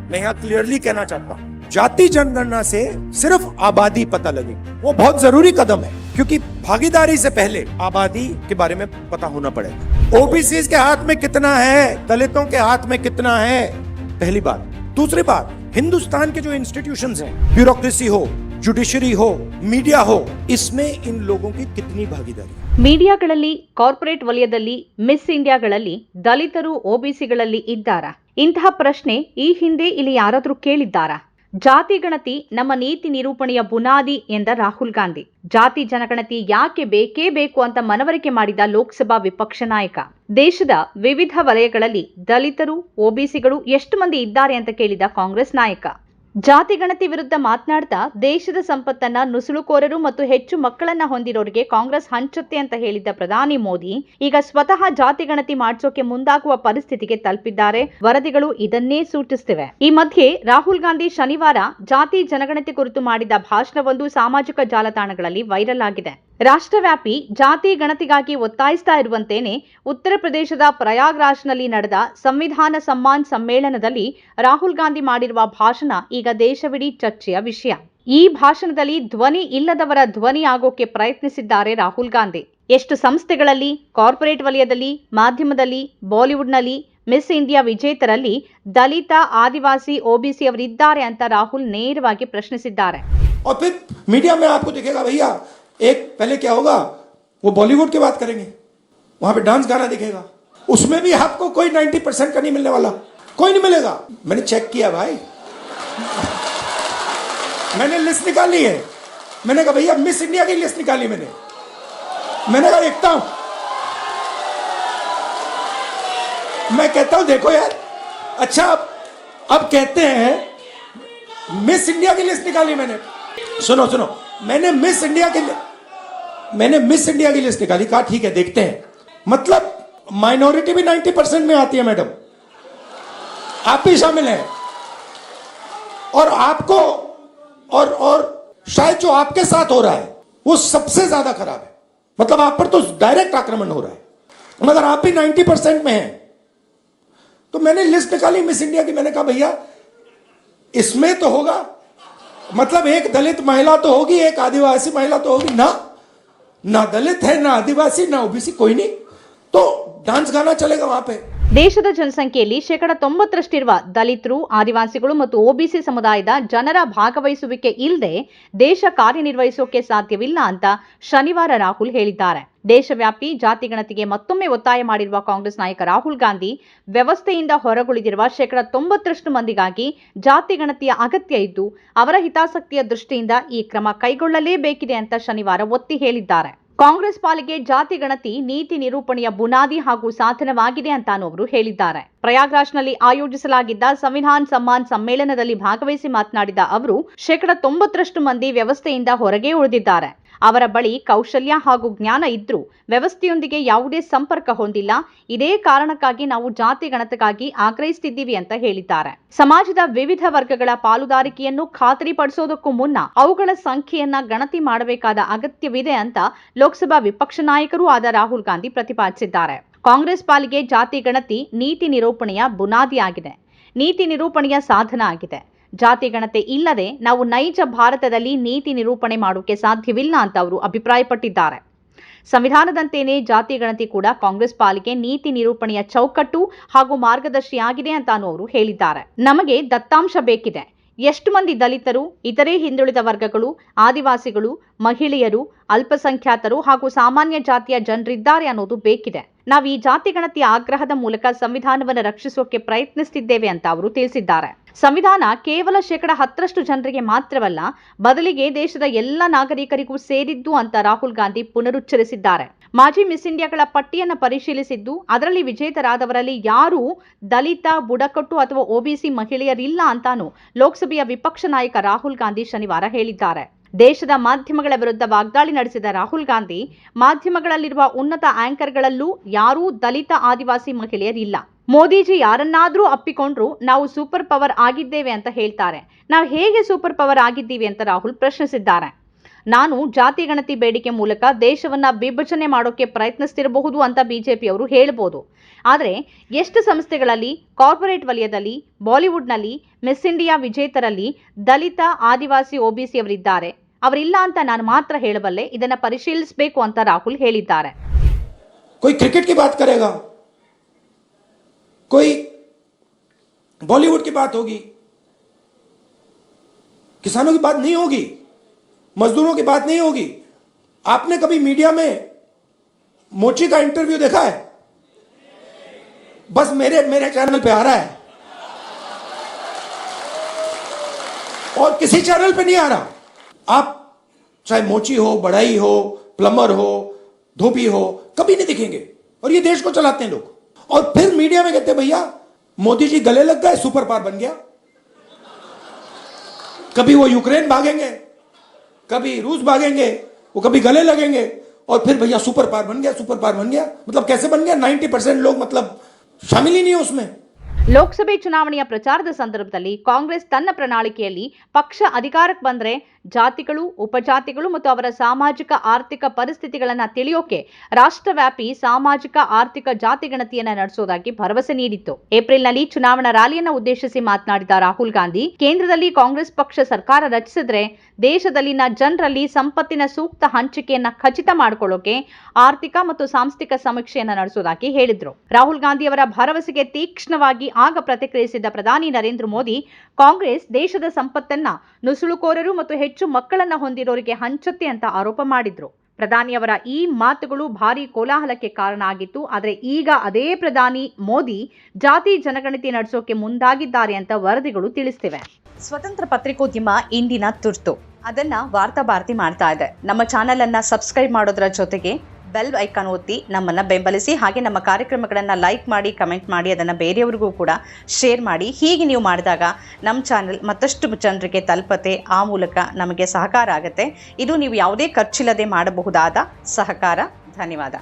मैं यहाँ क्लियरली कहना चाहता हूँ, जाति जनगणना से सिर्फ आबादी पता लगे, वो बहुत जरूरी कदम है, क्योंकि भागीदारी से पहले आबादी के बारे में पता होना पड़ेगा। ओबीसी के हाथ में कितना है, दलितों के हाथ में कितना है, पहली बात। दूसरी बात, हिंदुस्तान के जो इंस्टीट्यूशंस हैं, ब्यूरोक्रेसी हो, जुडिशरी हो, मीडिया हो, इसमें इन लोगों की कितनी भागीदारी? ಮೀಡಿಯಾಗಳಲ್ಲಿ, ಕಾರ್ಪೊರೇಟ್ ವಲಯದಲ್ಲಿ, ಮಿಸ್ ಇಂಡಿಯಾಗಳಲ್ಲಿ ದಲಿತರು ಒಬಿಸಿಗಳಲ್ಲಿ ಇದ್ದಾರಾ? ಇಂತಹ ಪ್ರಶ್ನೆ ಈ ಹಿಂದೆ ಇಲ್ಲಿ ಯಾರಾದರೂ ಕೇಳಿದ್ದಾರಾ? ಜಾತಿ ಗಣತಿ ನಮ್ಮ ನೀತಿ ನಿರೂಪಣೆಯ ಬುನಾದಿ ಎಂದ ರಾಹುಲ್ ಗಾಂಧಿ. ಜಾತಿ ಜನಗಣತಿ ಯಾಕೆ ಬೇಕೇ ಬೇಕು ಅಂತ ಮನವರಿಕೆ ಮಾಡಿದ ಲೋಕಸಭಾ ವಿಪಕ್ಷ ನಾಯಕ. ದೇಶದ ವಿವಿಧ ವಲಯಗಳಲ್ಲಿ ದಲಿತರು, ಒಬಿಸಿಗಳು ಎಷ್ಟು ಮಂದಿ ಇದ್ದಾರೆ ಅಂತ ಕೇಳಿದ ಕಾಂಗ್ರೆಸ್ ನಾಯಕ. ಜಾತಿ ಗಣತಿ ವಿರುದ್ಧ ಮಾತನಾಡ್ತಾ ದೇಶದ ಸಂಪತ್ತನ್ನ ನುಸುಳುಕೋರರು ಮತ್ತು ಹೆಚ್ಚು ಮಕ್ಕಳನ್ನ ಹೊಂದಿರೋರಿಗೆ ಕಾಂಗ್ರೆಸ್ ಹಂಚುತ್ತೆ ಅಂತ ಹೇಳಿದ್ದ ಪ್ರಧಾನಿ ಮೋದಿ ಈಗ ಸ್ವತಃ ಜಾತಿ ಗಣತಿ ಮಾಡಿಸೋಕೆ ಮುಂದಾಗುವ ಪರಿಸ್ಥಿತಿಗೆ ತಲುಪಿದ್ದಾರೆ. ವರದಿಗಳು ಇದನ್ನೇ ಸೂಚಿಸುತ್ತಿವೆ. ಈ ಮಧ್ಯೆ ರಾಹುಲ್ ಗಾಂಧಿ ಶನಿವಾರ ಜಾತಿ ಜನಗಣತಿ ಕುರಿತು ಮಾಡಿದ ಭಾಷಣವೊಂದು ಸಾಮಾಜಿಕ ಜಾಲತಾಣಗಳಲ್ಲಿ ವೈರಲ್ ಆಗಿದೆ. ರಾಷ್ಟ್ರವ್ಯಾಪಿ ಜಾತಿ ಗಣತಿಗಾಗಿ ಒತ್ತಾಯಿಸ್ತಾ ಇರುವಂತೇನೆ ಉತ್ತರ ಪ್ರದೇಶದ ಪ್ರಯಾಗ್ರಾಜ್ನಲ್ಲಿ ನಡೆದ ಸಂವಿಧಾನ ಸಮ್ಮಾನ್ ಸಮ್ಮೇಳನದಲ್ಲಿ ರಾಹುಲ್ ಗಾಂಧಿ ಮಾಡಿರುವ ಭಾಷಣ ಈಗ ದೇಶವಿಡೀ ಚರ್ಚೆಯ ವಿಷಯ. ಈ ಭಾಷಣದಲ್ಲಿ ಧ್ವನಿ ಇಲ್ಲದವರ ಧ್ವನಿ ಆಗೋಕೆ ಪ್ರಯತ್ನಿಸಿದ್ದಾರೆ ರಾಹುಲ್ ಗಾಂಧಿ. ಎಷ್ಟು ಸಂಸ್ಥೆಗಳಲ್ಲಿ, ಕಾರ್ಪೊರೇಟ್ ವಲಯದಲ್ಲಿ, ಮಾಧ್ಯಮದಲ್ಲಿ, ಬಾಲಿವುಡ್ನಲ್ಲಿ ಮಿಸ್ ಇಂಡಿಯಾ ವಿಜೇತರಲ್ಲಿ ದಲಿತ, ಆದಿವಾಸಿ, ಒಬಿಸಿ ಅವರಿದ್ದಾರೆ ಅಂತ ರಾಹುಲ್ ನೇರವಾಗಿ ಪ್ರಶ್ನಿಸಿದ್ದಾರೆ. एक पहले क्या होगा, वो बॉलीवुड की बात करेंगे, वहां पे डांस गाना दिखेगा, उसमें भी आपको कोई 90% का नहीं मिलने वाला, कोई नहीं मिलेगा। मैंने चेक किया भाई, मैंने लिस्ट निकाली है। मैंने कहा भैया मिस इंडिया की लिस्ट निकाली मैंने कहा देखता हूं, मैं कहता हूं देखो यार, अच्छा अब कहते हैं मिस इंडिया की लिस्ट निकाली मैंने। सुनो सुनो, मैंने मिस इंडिया की लिस्ट निकाली, कहा ठीक है देखते हैं। मतलब माइनॉरिटी भी 90% में आती है मैडम, आप भी शामिल हैं, और आपको और शायद जो आपके साथ हो रहा है वो सबसे ज्यादा खराब है। मतलब आप पर तो डायरेक्ट आक्रमण हो रहा है, मगर आप भी 90% में हैं। तो मैंने लिस्ट निकाली मिस इंडिया की, मैंने कहा भैया इसमें तो होगा, मतलब एक दलित महिला तो होगी, एक आदिवासी महिला तो होगी ना दलित है, ना आदिवासी, ना ओबीसी, कोई नहीं, तो डांस गाना चलेगा वहां पे। ದೇಶದ ಜನಸಂಖ್ಯೆಯಲ್ಲಿ 90% ದಲಿತರು, ಆದಿವಾಸಿಗಳು ಮತ್ತು ಒಬಿಸಿ ಸಮುದಾಯದ ಜನರ ಭಾಗವಹಿಸುವಿಕೆ ಇಲ್ಲದೆ ದೇಶ ಕಾರ್ಯನಿರ್ವಹಿಸೋಕೆ ಸಾಧ್ಯವಿಲ್ಲ ಅಂತ ಶನಿವಾರ ರಾಹುಲ್ ಹೇಳಿದ್ದಾರೆ. ದೇಶವ್ಯಾಪಿ ಜಾತಿ ಗಣತಿಗೆ ಮತ್ತೊಮ್ಮೆ ಒತ್ತಾಯ ಮಾಡಿರುವ ಕಾಂಗ್ರೆಸ್ ನಾಯಕ ರಾಹುಲ್ ಗಾಂಧಿ ವ್ಯವಸ್ಥೆಯಿಂದ ಹೊರಗುಳಿದಿರುವ 90% ಮಂದಿಗಾಗಿ ಜಾತಿ ಗಣತಿಯ ಅಗತ್ಯ ಇದ್ದು ಅವರ ಹಿತಾಸಕ್ತಿಯ ದೃಷ್ಟಿಯಿಂದ ಈ ಕ್ರಮ ಕೈಗೊಳ್ಳಲೇಬೇಕಿದೆ ಅಂತ ಶನಿವಾರ ಒತ್ತಿ ಹೇಳಿದ್ದಾರೆ. ಕಾಂಗ್ರೆಸ್ ಪಾಲಿಗೆ ಜಾತಿ ಗಣತಿ ನೀತಿ ನಿರೂಪಣೆಯ ಬುನಾದಿ ಹಾಗೂ ಸಾಧನವಾಗಿದೆ ಅಂತಾನೂ ಅವರು ಹೇಳಿದ್ದಾರೆ. ಪ್ರಯಾಗ್ರಾಜ್ನಲ್ಲಿ ಆಯೋಜಿಸಲಾಗಿದ್ದ ಸಂವಿಧಾನ ಸಮ್ಮಾನ್ ಸಮ್ಮೇಳನದಲ್ಲಿ ಭಾಗವಹಿಸಿ ಮಾತನಾಡಿದ ಅವರು 90% ಮಂದಿ ವ್ಯವಸ್ಥೆಯಿಂದ ಹೊರಗೆ ಉಳಿದಿದ್ದಾರೆ. ಅವರ ಬಳಿ ಕೌಶಲ್ಯ ಹಾಗೂ ಜ್ಞಾನ ಇದ್ರೂ ವ್ಯವಸ್ಥೆಯೊಂದಿಗೆ ಯಾವುದೇ ಸಂಪರ್ಕ ಹೊಂದಿಲ್ಲ. ಇದೇ ಕಾರಣಕ್ಕಾಗಿ ನಾವು ಜಾತಿ ಗಣತಿಗಾಗಿ ಆಗ್ರಹಿಸುತ್ತಿದ್ದೀವಿ ಅಂತ ಹೇಳಿದ್ದಾರೆ. ಸಮಾಜದ ವಿವಿಧ ವರ್ಗಗಳ ಪಾಲುದಾರಿಕೆಯನ್ನು ಖಾತರಿಪಡಿಸೋದಕ್ಕೂ ಮುನ್ನ ಅವುಗಳ ಸಂಖ್ಯೆಯನ್ನ ಗಣತಿ ಮಾಡಬೇಕಾದ ಅಗತ್ಯವಿದೆ ಅಂತ ಲೋಕಸಭಾ ವಿಪಕ್ಷ ನಾಯಕರೂ ಆದ ರಾಹುಲ್ ಗಾಂಧಿ ಪ್ರತಿಪಾದಿಸಿದ್ದಾರೆ. ಕಾಂಗ್ರೆಸ್ ಪಾಲಿಗೆ ಜಾತಿ ಗಣತಿ ನೀತಿ ನಿರೂಪಣೆಯ ಬುನಾದಿಯಾಗಿದೆ, ನೀತಿ ನಿರೂಪಣೆಯ ಸಾಧನ ಆಗಿದೆ. ಜಾತಿ ಗಣತಿ ಇಲ್ಲದೆ ನಾವು ನೈಜ ಭಾರತದಲ್ಲಿ ನೀತಿ ನಿರೂಪಣೆ ಮಾಡೋಕೆ ಸಾಧ್ಯವಿಲ್ಲ ಅಂತ ಅವರು ಅಭಿಪ್ರಾಯಪಟ್ಟಿದ್ದಾರೆ. ಸಂವಿಧಾನದಂತೆಯೇ ಜಾತಿ ಗಣತಿ ಕೂಡ ಕಾಂಗ್ರೆಸ್ ಪಾಲಿಗೆ ನೀತಿ ನಿರೂಪಣೆಯ ಚೌಕಟ್ಟು ಹಾಗೂ ಮಾರ್ಗದರ್ಶಿಯಾಗಿದೆ ಅಂತಾನೂ ಅವರು ಹೇಳಿದ್ದಾರೆ. ನಮಗೆ ದತ್ತಾಂಶ ಬೇಕಿದೆ. ಎಷ್ಟು ಮಂದಿ ದಲಿತರು, ಇತರೆ ಹಿಂದುಳಿದ ವರ್ಗಗಳು, ಆದಿವಾಸಿಗಳು, ಮಹಿಳೆಯರು, ಅಲ್ಪಸಂಖ್ಯಾತರು ಹಾಗೂ ಸಾಮಾನ್ಯ ಜಾತಿಯ ಜನರಿದ್ದಾರೆ ಅನ್ನೋದು ಬೇಕಿದೆ. ನಾವು ಈ ಜಾತಿ ಗಣತಿಯ ಆಗ್ರಹದ ಮೂಲಕ ಸಂವಿಧಾನವನ್ನು ರಕ್ಷಿಸೋಕೆ ಪ್ರಯತ್ನಿಸುತ್ತಿದ್ದೇವೆ ಅಂತ ಅವರು ತಿಳಿಸಿದ್ದಾರೆ. ಸಂವಿಧಾನ ಕೇವಲ 10% ಜನರಿಗೆ ಮಾತ್ರವಲ್ಲ, ಬದಲಿಗೆ ದೇಶದ ಎಲ್ಲ ನಾಗರಿಕರಿಗೂ ಸೇರಿದ್ದು ಅಂತ ರಾಹುಲ್ ಗಾಂಧಿ ಪುನರುಚ್ಚರಿಸಿದ್ದಾರೆ. ಮಾಜಿ ಮಿಸ್ ಇಂಡಿಯಾಗಳ ಪಟ್ಟಿಯನ್ನು ಪರಿಶೀಲಿಸಿದ್ದು ಅದರಲ್ಲಿ ವಿಜೇತರಾದವರಲ್ಲಿ ಯಾರೂ ದಲಿತ, ಬುಡಕಟ್ಟು ಅಥವಾ ಒಬಿಸಿ ಮಹಿಳೆಯರಿಲ್ಲ ಅಂತಾನೂ ಲೋಕಸಭೆಯ ವಿಪಕ್ಷ ನಾಯಕ ರಾಹುಲ್ ಗಾಂಧಿ ಶನಿವಾರ ಹೇಳಿದ್ದಾರೆ. ದೇಶದ ಮಾಧ್ಯಮಗಳ ವಿರುದ್ಧ ವಾಗ್ದಾಳಿ ನಡೆಸಿದ ರಾಹುಲ್ ಗಾಂಧಿ, ಮಾಧ್ಯಮಗಳಲ್ಲಿರುವ ಉನ್ನತ ಆಂಕರ್ಗಳಲ್ಲೂ ಯಾರೂ ದಲಿತ, ಆದಿವಾಸಿ ಮಹಿಳೆಯರಿಲ್ಲ. ಮೋದಿಜಿ ಯಾರನ್ನಾದ್ರೂ ಅಪ್ಪಿಕೊಂಡ್ರು ನಾವು ಸೂಪರ್ ಪವರ್ ಆಗಿದ್ದೇವೆ ಅಂತ ಹೇಳ್ತಾರೆ. ನಾವು ಹೇಗೆ ಸೂಪರ್ ಪವರ್ ಆಗಿದ್ದೀವಿ ಅಂತ ರಾಹುಲ್ ಪ್ರಶ್ನಿಸಿದ್ದಾರೆ. ನಾನು ಜಾತಿ ಗಣತಿ ಬೇಡಿಕೆ ಮೂಲಕ ದೇಶವನ್ನ ವಿಭಜನೆ ಮಾಡೋಕೆ ಪ್ರಯತ್ನಿಸ್ತಿರಬಹುದು ಅಂತ ಬಿಜೆಪಿಯವರು ಹೇಳ್ಬೋದು. ಆದರೆ ಎಷ್ಟು ಸಂಸ್ಥೆಗಳಲ್ಲಿ, ಕಾರ್ಪೊರೇಟ್ ವಲಯದಲ್ಲಿ, ಬಾಲಿವುಡ್ನಲ್ಲಿ, ಮಿಸ್ ಇಂಡಿಯಾ ವಿಜೇತರಲ್ಲಿ ದಲಿತ, ಆದಿವಾಸಿ, OBC ಅವರಿದ್ದಾರೆ. ಅವರಿಲ್ಲ ಅಂತ ನಾನು ಮಾತ್ರ ಹೇಳಬಲ್ಲೆ. ಇದನ್ನ ಪರಿಶೀಲಿಸಬೇಕು ಅಂತ ರಾಹುಲ್ ಹೇಳಿದ್ದಾರೆ. कोई क्रिकेट की बात करेगा, कोई बॉलीवुड की बात होगी, किसानों की बात नहीं होगी, मजदूरों की बात नहीं होगी. आपने कभी मीडिया में मोची का इंटरव्यू देखा है? बस मेरे चैनल पे आ रहा है और किसी चैनल पे नहीं आ रहा. आप चाहे मोची हो, बढ़ाई हो, प्लम्बर हो, धोबी हो, कभी नहीं दिखेंगे. और ये देश को चलाते हैं लोग. और फिर मीडिया में कहते हैं भैया मोदी जी गले लग गए, सुपर पावर बन गया. कभी वो यूक्रेन भागेंगे, कभी रूस भागेंगे, वो कभी गले लगेंगे और फिर भैया सुपर पावर बन गया, सुपर पावर बन गया. मतलब कैसे बन गया? 90% लोग मतलब शामिल ही नहीं है उसमें. ಲೋಕಸಭೆ ಚುನಾವಣೆಯ ಪ್ರಚಾರದ ಸಂದರ್ಭದಲ್ಲಿ ಕಾಂಗ್ರೆಸ್ ತನ್ನ ಪ್ರಣಾಳಿಕೆಯಲ್ಲಿ ಪಕ್ಷ ಅಧಿಕಾರಕ್ಕೆ ಬಂದರೆ ಜಾತಿಗಳು, ಉಪಜಾತಿಗಳು ಮತ್ತು ಅವರ ಸಾಮಾಜಿಕ ಆರ್ಥಿಕ ಪರಿಸ್ಥಿತಿಗಳನ್ನು ತಿಳಿಯೋಕೆ ರಾಷ್ಟ್ರವ್ಯಾಪಿ ಸಾಮಾಜಿಕ ಆರ್ಥಿಕ ಜಾತಿ ಗಣತಿಯನ್ನ ನಡೆಸೋದಾಗಿ ಭರವಸೆ ನೀಡಿತ್ತು. ಏಪ್ರಿಲ್ನಲ್ಲಿ ಚುನಾವಣಾ ರ್ಯಾಲಿಯನ್ನು ಉದ್ದೇಶಿಸಿ ಮಾತನಾಡಿದ ರಾಹುಲ್ ಗಾಂಧಿ, ಕೇಂದ್ರದಲ್ಲಿ ಕಾಂಗ್ರೆಸ್ ಪಕ್ಷ ಸರ್ಕಾರ ರಚಿಸಿದ್ರೆ ದೇಶದಲ್ಲಿನ ಜನರಲ್ಲಿ ಸಂಪತ್ತಿನ ಸೂಕ್ತ ಹಂಚಿಕೆಯನ್ನ ಖಚಿತ ಮಾಡಿಕೊಳ್ಳೋಕೆ ಆರ್ಥಿಕ ಮತ್ತು ಸಾಂಸ್ಥಿಕ ಸಮೀಕ್ಷೆಯನ್ನ ನಡೆಸೋದಾಗಿ ಹೇಳಿದ್ರು. ರಾಹುಲ್ ಗಾಂಧಿ ಅವರ ಭರವಸೆಗೆ ತೀಕ್ಷ್ಣವಾಗಿ ಆಗ ಪ್ರತಿಕ್ರಿಯಿಸಿದ ಪ್ರಧಾನಿ ನರೇಂದ್ರ ಮೋದಿ, ಕಾಂಗ್ರೆಸ್ ದೇಶದ ಸಂಪತ್ತನ್ನ ನುಸುಳುಕೋರರು ಮತ್ತು ಹೆಚ್ಚು ಮಕ್ಕಳನ್ನ ಹೊಂದಿರೋರಿಗೆ ಹಂಚುತ್ತೆ ಅಂತ ಆರೋಪ ಮಾಡಿದ್ರು. ಪ್ರಧಾನಿಯವರ ಈ ಮಾತುಗಳು ಭಾರಿ ಕೋಲಾಹಲಕ್ಕೆ ಕಾರಣ ಆಗಿತ್ತು. ಆದರೆ ಈಗ ಅದೇ ಪ್ರಧಾನಿ ಮೋದಿ ಜಾತಿ ಜನಗಣತಿ ನಡೆಸೋಕೆ ಮುಂದಾಗಿದ್ದಾರೆ ಅಂತ ವರದಿಗಳು ತಿಳಿಸ್ತಿವೆ. ಸ್ವತಂತ್ರ ಪತ್ರಿಕೋದ್ಯಮ ಇಂದಿನ ತುರ್ತು. ಅದನ್ನ ವಾರ್ತಾ ಭಾರತಿ ಮಾಡ್ತಾ ಇದೆ. ನಮ್ಮ ಚಾನೆಲ್ ಅನ್ನ ಸಬ್ಸ್ಕ್ರೈಬ್ ಮಾಡೋದ್ರ ಜೊತೆಗೆ ಬೆಲ್ ಐಕಾನ್ ಒತ್ತಿ ನಮ್ಮನ್ನು ಬೆಂಬಲಿಸಿ. ಹಾಗೆ ನಮ್ಮ ಕಾರ್ಯಕ್ರಮಗಳನ್ನು ಲೈಕ್ ಮಾಡಿ, ಕಮೆಂಟ್ ಮಾಡಿ, ಅದನ್ನು ಬೇರೆಯವರಿಗೂ ಕೂಡ ಶೇರ್ ಮಾಡಿ. ಹೀಗೆ ನೀವು ಮಾಡಿದಾಗ ನಮ್ಮ ಚಾನೆಲ್ ಮತ್ತಷ್ಟು ಜನರಿಗೆ ತಲುಪತ್ತೆ. ಆ ಮೂಲಕ ನಮಗೆ ಸಹಕಾರ ಆಗುತ್ತೆ. ಇದು ನೀವು ಯಾವುದೇ ಖರ್ಚಿಲ್ಲದೆ ಮಾಡಬಹುದಾದ ಸಹಕಾರ. ಧನ್ಯವಾದ.